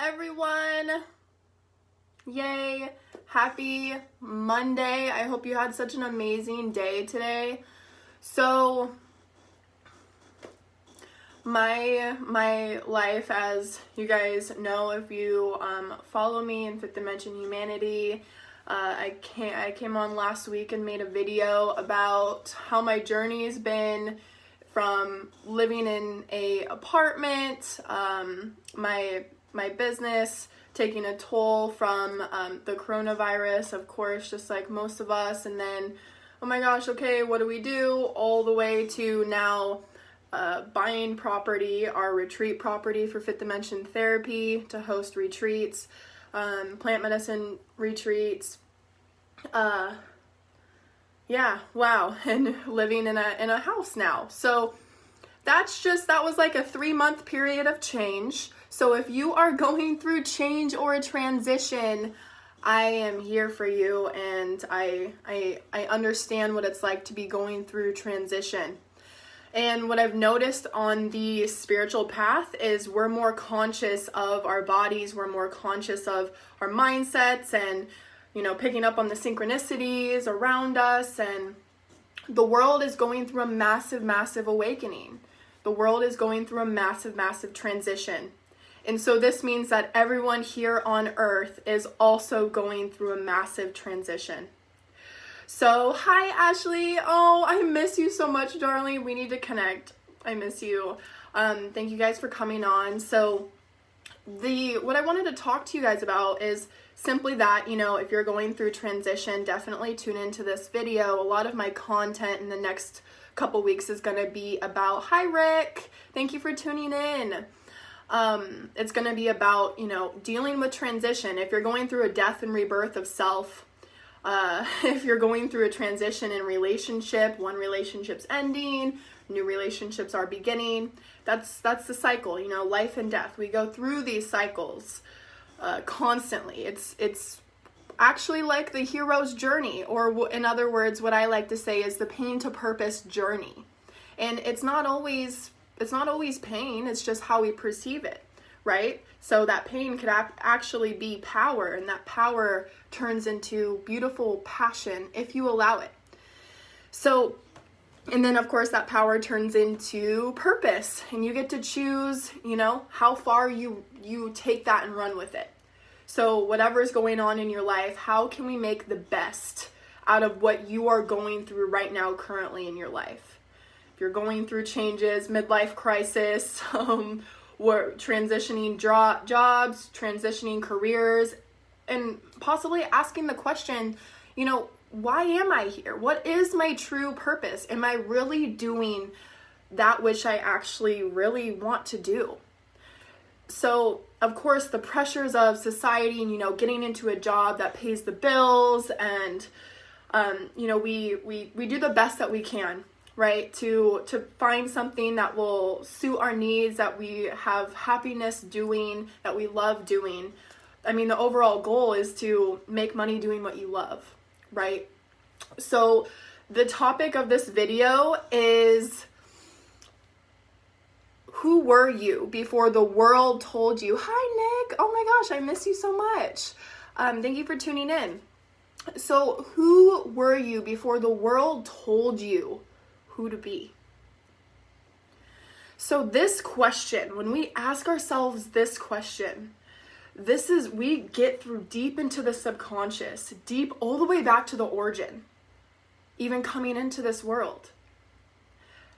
everyone. Yay. Happy Monday. I hope you had such an amazing day today. So my life, as you guys know, if you follow me in Fifth Dimension Humanity, I came on last week and made a video about how my journey has been from living in a apartment, my business taking a toll from the coronavirus, of course, just like most of us, and then, oh my gosh, okay, what do we do? All the way to now buying property, our retreat property for Fifth Dimension Therapy to host retreats, plant medicine retreats, yeah, wow, and living in a house now. So that was like a 3-month period of change. So if you are going through change or a transition, I am here for you, and I understand what it's like to be going through transition. And what I've noticed on the spiritual path is we're more conscious of our bodies, we're more conscious of our mindsets, and picking up on the synchronicities around us. And the world is going through a massive awakening. The world is going through a massive transition. And so this means that everyone here on earth is also going through a massive transition. So, hi Ashley. Oh, I miss you so much, darling. We need to connect. I miss you. Thank you guys for coming on. So what I wanted to talk to you guys about is simply that, if you're going through transition, definitely tune into this video. A lot of my content in the next couple weeks is going to be about, hi Rick, thank you for tuning in. It's going to be about, dealing with transition. If you're going through a death and rebirth of self, if you're going through a transition in relationship, one relationship's ending, new relationships are beginning. That's the cycle, life and death. We go through these cycles constantly. It's actually like the hero's journey, or in other words, what I like to say is the pain to purpose journey. And it's not always pain, it's just how we perceive it, right? So that pain could actually be power, and that power turns into beautiful passion if you allow it. So, and then of course that power turns into purpose, and you get to choose, how far you take that and run with it. So whatever's going on in your life, how can we make the best out of what you are going through right now currently in your life? If you're going through changes, midlife crisis, we're transitioning jobs, transitioning careers, and possibly asking the question, why am I here? What is my true purpose? Am I really doing that which I actually really want to do? So, of course, the pressures of society and, getting into a job that pays the bills, and, we do the best that we can, right? To find something that will suit our needs, that we have happiness doing, that we love doing. I mean, the overall goal is to make money doing what you love, right? So the topic of this video is, who were you before the world told you? Hi, Nick. Oh my gosh, I miss you so much. Thank you for tuning in. So who were you before the world told you who to be? So this question, when we ask ourselves this question, we get through deep into the subconscious, deep all the way back to the origin, even coming into this world.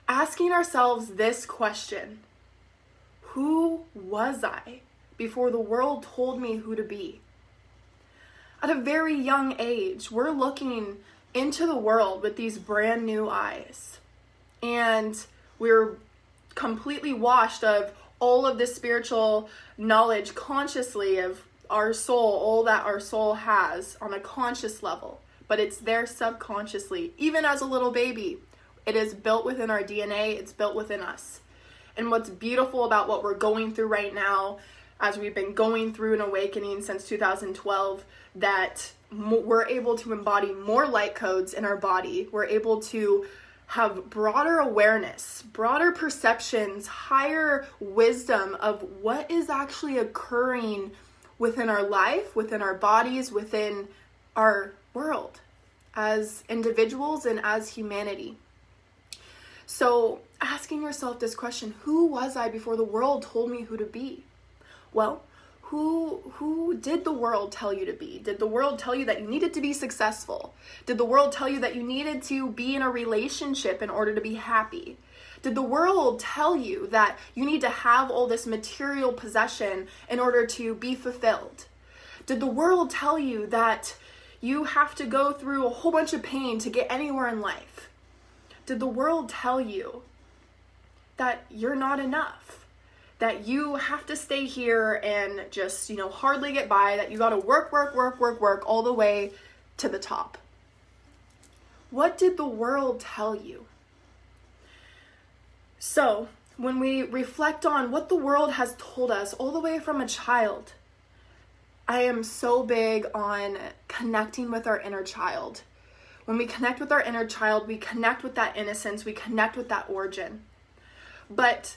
Asking ourselves this question, who was I before the world told me who to be? At a very young age, we're looking into the world with these brand new eyes. And we're completely washed of all of this spiritual knowledge consciously of our soul, all that our soul has on a conscious level. But it's there subconsciously. Even as a little baby, it is built within our DNA. It's built within us. And what's beautiful about what we're going through right now, as we've been going through an awakening since 2012, that we're able to embody more light codes in our body. We're able to have broader awareness, broader perceptions, higher wisdom of what is actually occurring within our life, within our bodies, within our world as individuals and as humanity. So asking yourself this question, who was I before the world told me who to be? Well, who did the world tell you to be? Did the world tell you that you needed to be successful? Did the world tell you that you needed to be in a relationship in order to be happy? Did the world tell you that you need to have all this material possession in order to be fulfilled? Did the world tell you that you have to go through a whole bunch of pain to get anywhere in life? Did the world tell you that you're not enough? That you have to stay here and just, hardly get by, that you got to work all the way to the top? What did the world tell you? So, when we reflect on what the world has told us all the way from a child, I am so big on connecting with our inner child. When we connect with our inner child, we connect with that innocence, we connect with that origin. But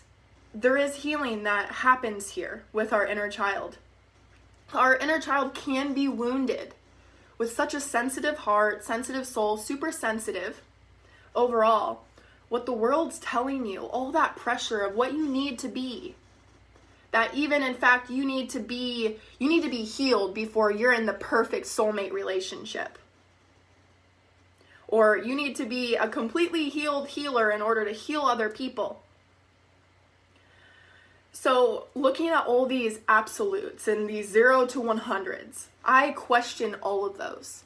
there is healing that happens here with our inner child. Our inner child can be wounded with such a sensitive heart, sensitive soul, super sensitive overall. What the world's telling you, all that pressure of what you need to be, that even in fact you need to be healed before you're in the perfect soulmate relationship. Or you need to be a completely healed healer in order to heal other people. So looking at all these absolutes and these 0 to 100s, I question all of those.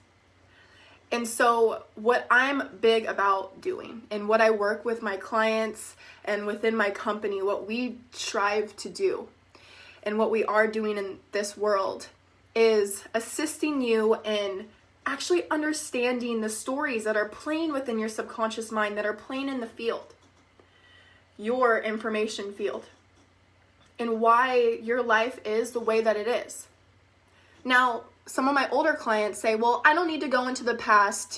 And so what I'm big about doing and what I work with my clients and within my company, what we strive to do and what we are doing in this world is assisting you in actually understanding the stories that are playing within your subconscious mind, that are playing in the field, your information field, and why your life is the way that it is. Now, some of my older clients say, well, I don't need to go into the past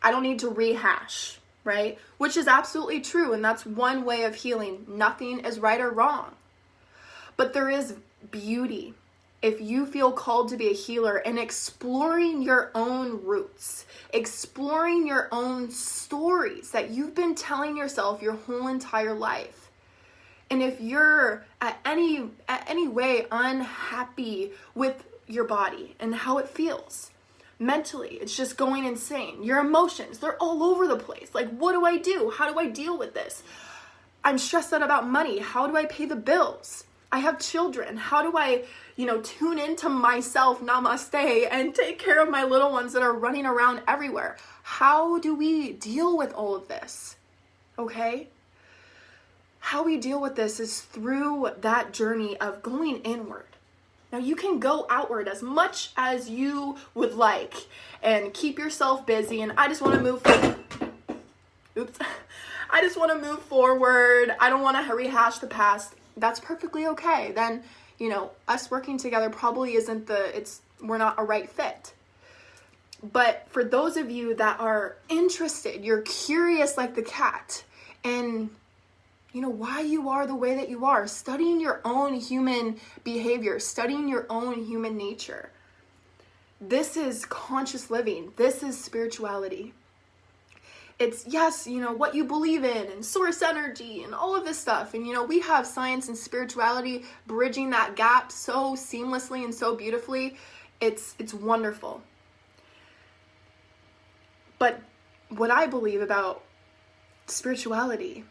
I don't need to rehash, right? Which is absolutely true, and that's one way of healing. Nothing is right or wrong. But there is beauty if you feel called to be a healer and exploring your own roots, exploring your own stories that you've been telling yourself your whole entire life. And if you're at any way unhappy with your body and how it feels mentally, it's just going insane. Your emotions, they're all over the place. Like, what do I do? How do I deal with this? I'm stressed out about money. How do I pay the bills? I have children. How do I, tune into myself, namaste, and take care of my little ones that are running around everywhere? How do we deal with all of this? Okay? How we deal with this is through that journey of going inward. Now, you can go outward as much as you would like and keep yourself busy. And I just want to move I just want to move forward. I don't want to rehash the past. That's perfectly okay. Then, us working together probably we're not a right fit. But for those of you that are interested, you're curious like the cat, and why you are the way that you are, studying your own human behavior, studying your own human nature. This is conscious living. This is spirituality. It's, yes, what you believe in and source energy and all of this stuff. And, we have science and spirituality bridging that gap so seamlessly and so beautifully. It's wonderful. But what I believe about spirituality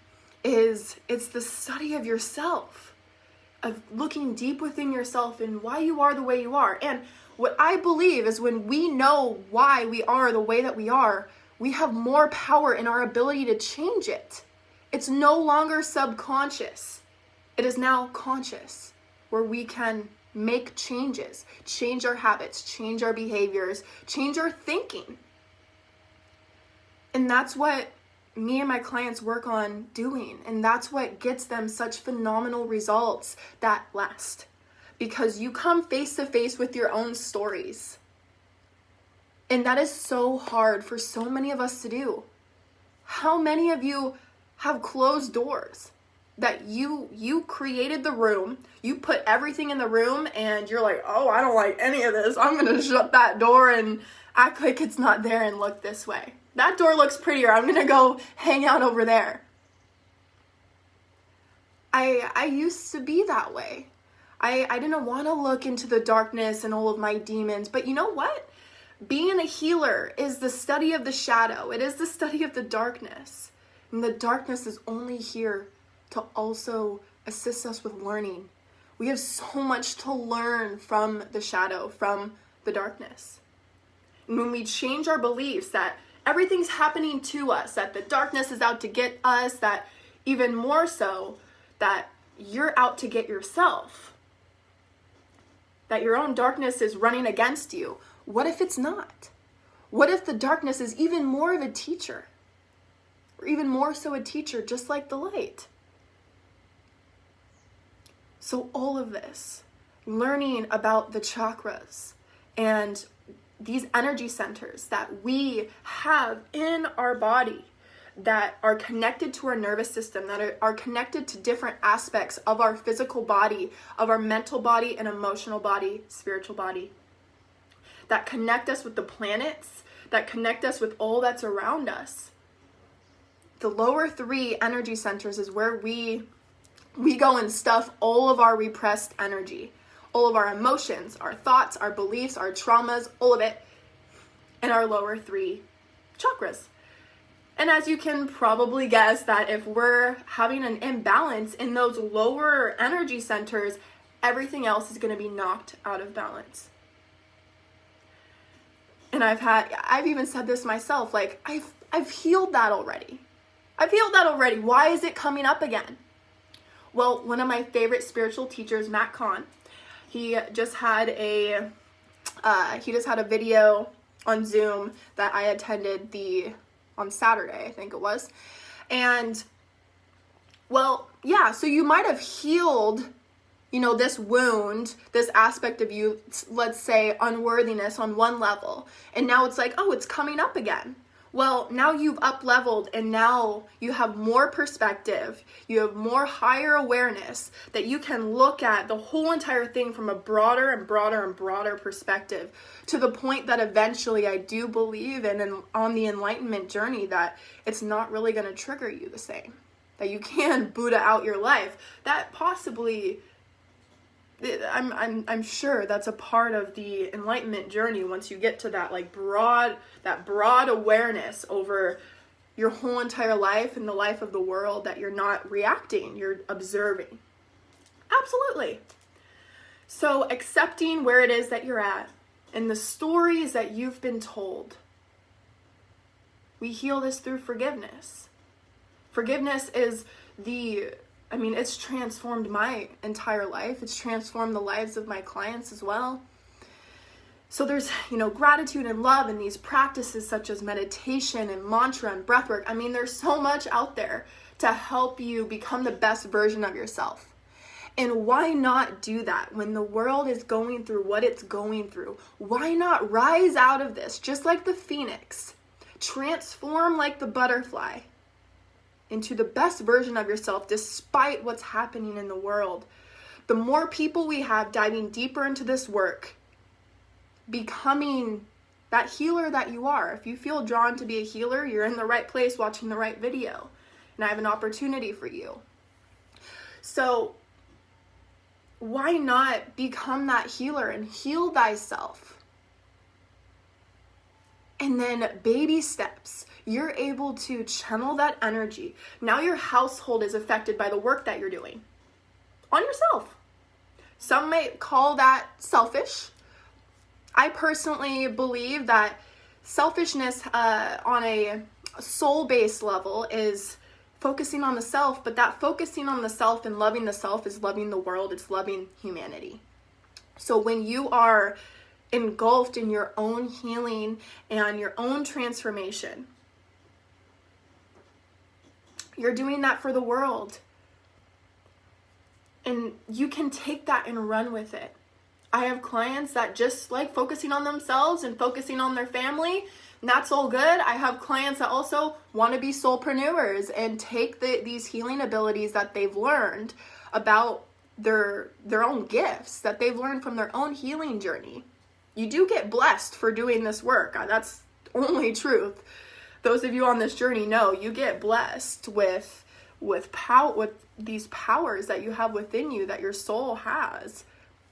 is it's the study of yourself, of looking deep within yourself and why you are the way you are. And what I believe is when we know why we are the way that we are, we have more power in our ability to change it. It's no longer subconscious. It is now conscious, where we can make changes, change our habits, change our behaviors, change our thinking. And that's what me and my clients work on doing. And that's what gets them such phenomenal results that last. Because you come face to face with your own stories. And that is so hard for so many of us to do. How many of you have closed doors? That you created the room, you put everything in the room, and you're like, oh, I don't like any of this. I'm going to shut that door and act like it's not there and look this way. That door looks prettier. I'm going to go hang out over there. I used to be that way. I didn't want to look into the darkness and all of my demons. But you know what? Being a healer is the study of the shadow. It is the study of the darkness. And the darkness is only here to also assist us with learning. We have so much to learn from the shadow, from the darkness. And when we change our beliefs that everything's happening to us, that the darkness is out to get us, that even more so, that you're out to get yourself, that your own darkness is running against you. What if it's not? What if the darkness is even more of a teacher? Or even more so a teacher, just like the light? So all of this, learning about the chakras and these energy centers that we have in our body that are connected to our nervous system, that are connected to different aspects of our physical body, of our mental body and emotional body, spiritual body, that connect us with the planets, that connect us with all that's around us. The lower 3 energy centers is where we go and stuff all of our repressed energy, all of our emotions, our thoughts, our beliefs, our traumas, all of it in our lower 3 chakras. And as you can probably guess, that if we're having an imbalance in those lower energy centers, everything else is going to be knocked out of balance. And I've even said this myself, like I've healed that already. I've healed that already. Why is it coming up again? Well, one of my favorite spiritual teachers, Matt Kahn, he just had a video on Zoom that I attended on Saturday, I think it was. And well, yeah, so you might have healed, this wound, this aspect of you, let's say unworthiness on one level. And now it's like, oh, it's coming up again. Well, now you've up-leveled and now you have more perspective. You have more higher awareness that you can look at the whole entire thing from a broader and broader and broader perspective, to the point that eventually I do believe on the enlightenment journey that it's not really going to trigger you the same. That you can Buddha out your life. That possibly, I'm sure that's a part of the enlightenment journey once you get to that broad awareness over your whole entire life and the life of the world, that you're not reacting, you're observing. Absolutely. So accepting where it is that you're at and the stories that you've been told. We heal this through forgiveness. Forgiveness is it's transformed my entire life. It's transformed the lives of my clients as well. So there's, gratitude and love and these practices such as meditation and mantra and breathwork. There's so much out there to help you become the best version of yourself. And why not do that when the world is going through what it's going through? Why not rise out of this just like the phoenix, transform like the butterfly into the best version of yourself despite what's happening in the world? The more people we have diving deeper into this work, becoming that healer that you are. If you feel drawn to be a healer, you're in the right place watching the right video. And I have an opportunity for you. So why not become that healer and heal thyself? And then baby steps, you're able to channel that energy. Now your household is affected by the work that you're doing on yourself. Some may call that selfish. I personally believe that selfishness on a soul-based level is focusing on the self, but that focusing on the self and loving the self is loving the world, it's loving humanity. So when you are engulfed in your own healing and your own transformation, you're doing that for the world. And you can take that and run with it. I have clients that just like focusing on themselves and focusing on their family, And that's all good. I have clients that also want to be soulpreneurs and take these healing abilities that they've learned about their own gifts that they've learned from their own healing journey. You do get blessed for doing this work. That's only truth. Those of you on this journey know you get blessed with these powers that you have within you, that your soul has,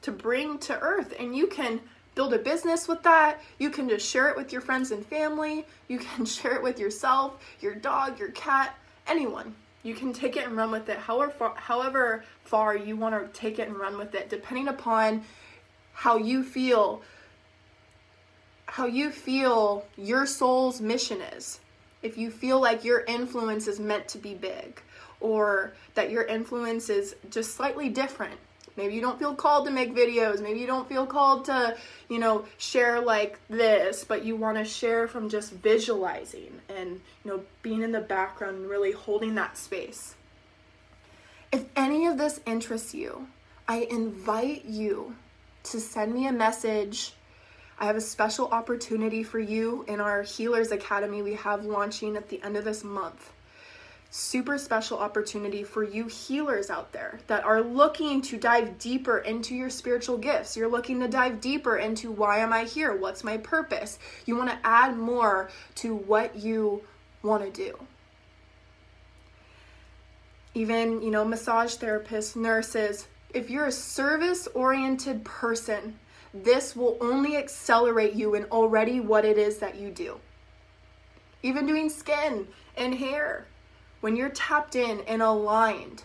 to bring to earth. And you can build a business with that. You can just share it with your friends and family. You can share it with yourself, your dog, your cat, anyone. You can take it and run with it however far you want to take it and run with it, depending upon how you feel your soul's mission is. If you feel like your influence is meant to be big, or that your influence is just slightly different. Maybe you don't feel called to make videos. Maybe you don't feel called to, share like this, but you want to share from just visualizing and, being in the background and really holding that space. If any of this interests you, I invite you to send me a message. I have a special opportunity for you in our Healers Academy we have launching at the end of this month. Super special opportunity for you healers out there that are looking to dive deeper into your spiritual gifts. You're looking to dive deeper into, why am I here? What's my purpose? You want to add more to what you want to do. Even, massage therapists, nurses, if you're a service-oriented person, this will only accelerate you in already what it is that you do. Even doing skin and hair. When you're tapped in and aligned,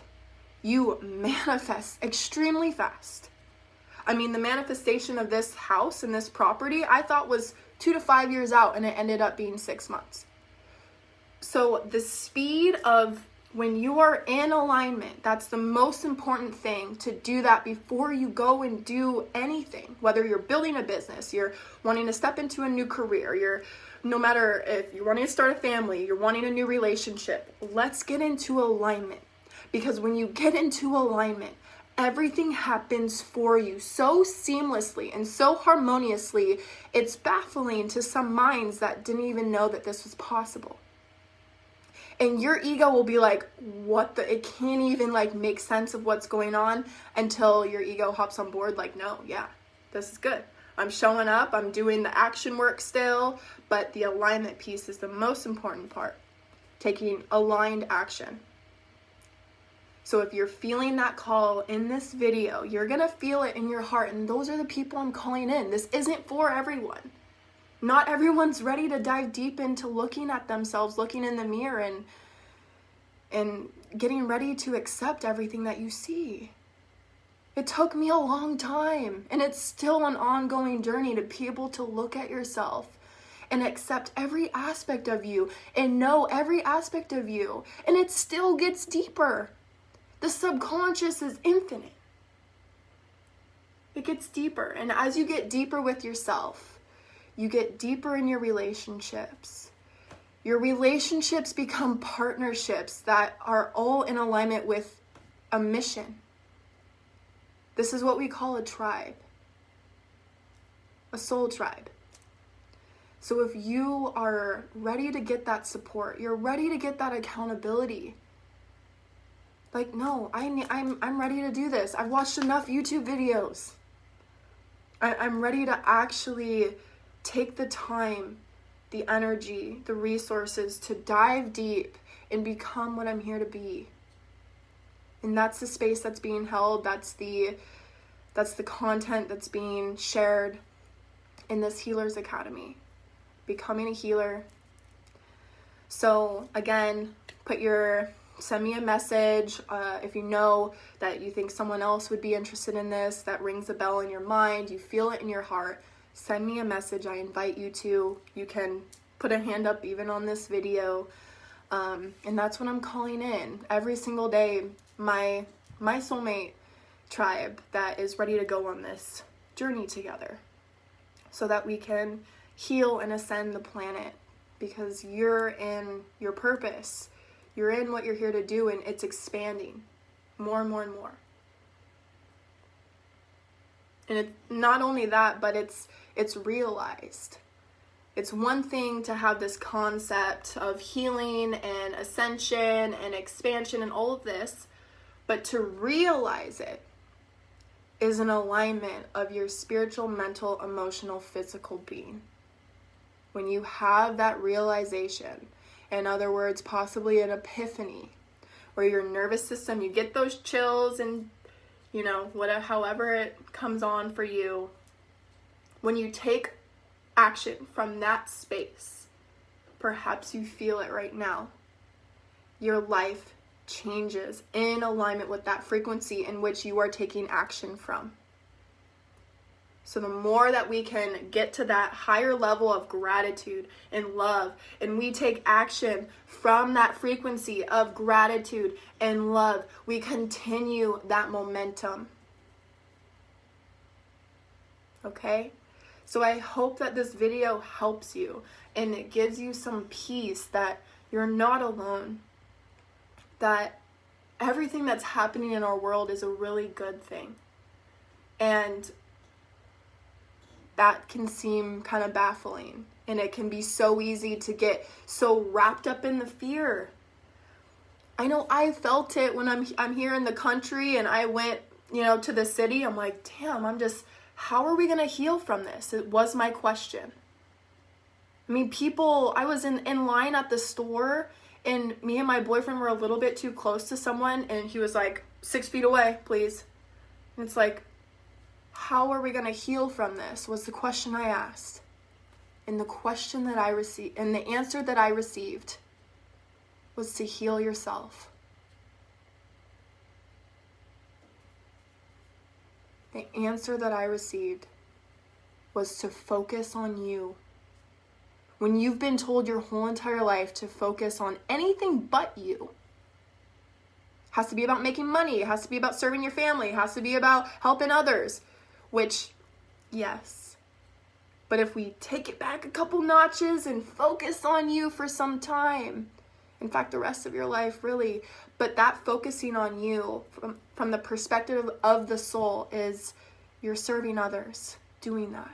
you manifest extremely fast. I mean, the manifestation of this house and this property, I thought was 2 to 5 years out, and it ended up being 6 months. So the speed of when you are in alignment, that's the most important thing, to do that before you go and do anything. Whether you're building a business, you're wanting to step into a new career, no matter if you're wanting to start a family, you're wanting a new relationship, let's get into alignment. Because when you get into alignment, everything happens for you so seamlessly and so harmoniously, it's baffling to some minds that didn't even know that this was possible. And your ego will be like, it can't even make sense of what's going on, until your ego hops on board no, yeah, this is good. I'm showing up, I'm doing the action work still, but the alignment piece is the most important part. Taking aligned action. So if you're feeling that call in this video, you're going to feel it in your heart, and those are the people I'm calling in. This isn't for everyone. Not everyone's ready to dive deep into looking at themselves, looking in the mirror, and getting ready to accept everything that you see. It took me a long time, and it's still an ongoing journey to be able to look at yourself and accept every aspect of you and know every aspect of you. And it still gets deeper. The subconscious is infinite. It gets deeper. And as you get deeper with yourself, you get deeper in your relationships. Your relationships become partnerships that are all in alignment with a mission. This is what we call a tribe, a soul tribe. So if you are ready to get that support, you're ready to get that accountability. No, I'm ready to do this. I've watched enough YouTube videos. I'm ready to actually take the time, the energy, the resources to dive deep and become what I'm here to be. And that's the space that's being held. That's the content that's being shared in this Healers Academy. Becoming a healer. So again, send me a message if you know that you think someone else would be interested in this, that rings a bell in your mind, you feel it in your heart, send me a message. I invite you to. You can put a hand up even on this video. And that's what I'm calling in every single day. My soulmate tribe that is ready to go on this journey together so that we can heal and ascend the planet, because you're in your purpose. You're in what you're here to do, and it's expanding more and more and more. And it's not only that, but it's realized. It's one thing to have this concept of healing and ascension and expansion and all of this, but to realize it is an alignment of your spiritual, mental, emotional, physical being. When you have that realization, in other words, possibly an epiphany, where your nervous system, you get those chills and, whatever, however it comes on for you, when you take action from that space, perhaps you feel it right now, your life changes in alignment with that frequency in which you are taking action from. So the more that we can get to that higher level of gratitude and love, and we take action from that frequency of gratitude and love, we continue that momentum. Okay? So I hope that this video helps you and it gives you some peace that you're not alone, that everything that's happening in our world is a really good thing. And that can seem kind of baffling, and it can be so easy to get so wrapped up in the fear. I know I felt it when I'm here in the country and I went, to the city. I'm like, damn, how are we going to heal from this? It was my question. I mean, I was in line at the store, and me and my boyfriend were a little bit too close to someone, and he was like, 6 feet away, please. And it's like, how are we going to heal from this was the question I asked. And the question that I received, and the answer that I received was to heal yourself. The answer that I received was to focus on you. When you've been told your whole entire life to focus on anything but you, it has to be about making money, it has to be about serving your family, it has to be about helping others, which, yes. But if we take it back a couple notches and focus on you for some time, in fact, the rest of your life, really, but that focusing on you from the perspective of the soul is you're serving others, doing that.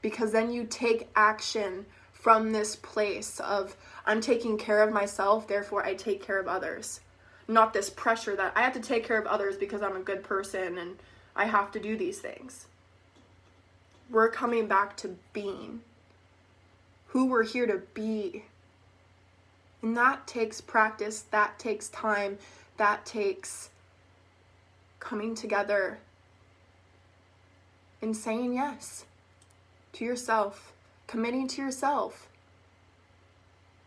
Because then you take action from this place of, I'm taking care of myself, therefore I take care of others. Not this pressure that I have to take care of others because I'm a good person and I have to do these things. We're coming back to being who we're here to be. And that takes practice, that takes time, that takes coming together and saying yes to yourself, committing to yourself.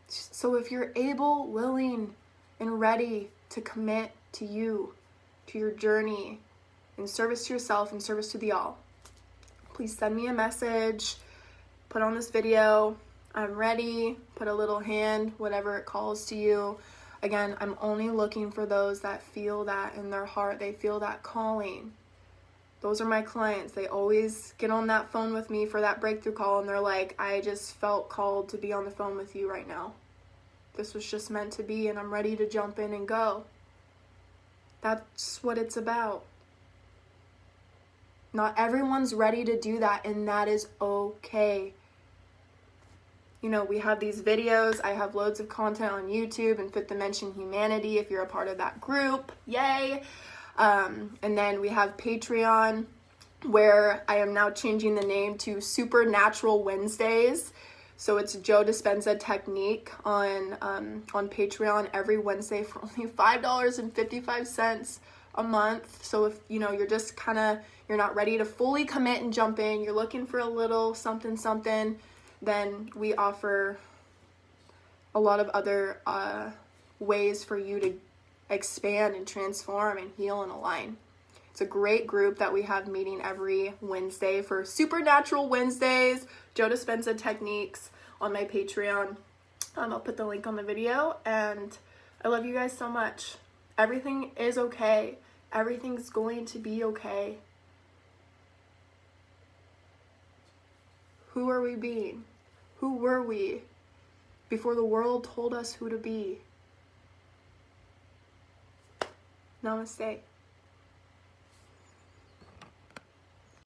So if you're able, willing, and ready to commit to you, to your journey, in service to yourself and service to the all, please send me a message, put on this video, I'm ready, put a little hand, whatever it calls to you. Again, I'm only looking for those that feel that in their heart, they feel that calling. Those are my clients. They always get on that phone with me for that breakthrough call and they're like, I just felt called to be on the phone with you right now. This was just meant to be and I'm ready to jump in and go. That's what it's about. Not everyone's ready to do that, and that is okay. We have these videos. I have loads of content on YouTube and Fifth Dimension Humanity if you're a part of that group. Yay! And then we have Patreon, where I am now changing the name to Supernatural Wednesdays. So it's Joe Dispenza Technique on Patreon every Wednesday for only $5.55 a month. So if you're just you're not ready to fully commit and jump in, you're looking for a little something, then we offer a lot of other ways for you to expand and transform and heal and align. It's a great group that we have meeting every Wednesday for Supernatural Wednesdays, Joe Dispenza Techniques on my Patreon. I'll put the link on the video, and I love you guys so much. Everything is okay. Everything's going to be okay. Who are we being? Who were we before the world told us who to be? Namaste.